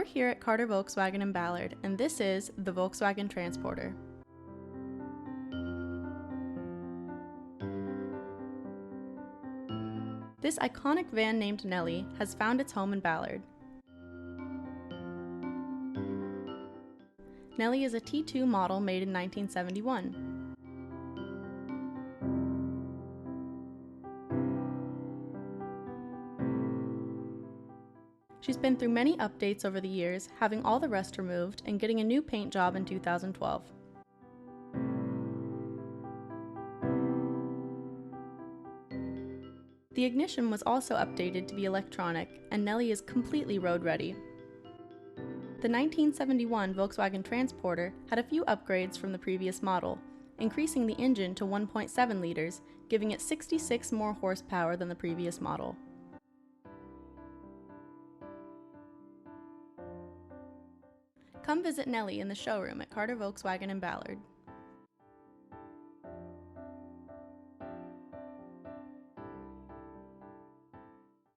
We're here at Carter Volkswagen in Ballard, and this is the Volkswagen Transporter. This iconic van named Nelly has found its home in Ballard. Nelly is a T2 model made in 1971. She's been through many updates over the years, having all the rust removed and getting a new paint job in 2012. The ignition was also updated to be electronic, and Nelly is completely road ready. The 1971 Volkswagen Transporter had a few upgrades from the previous model, increasing the engine to 1.7 liters, giving it 66 more horsepower than the previous model. Come visit Nelly in the showroom at Carter Volkswagen in Ballard.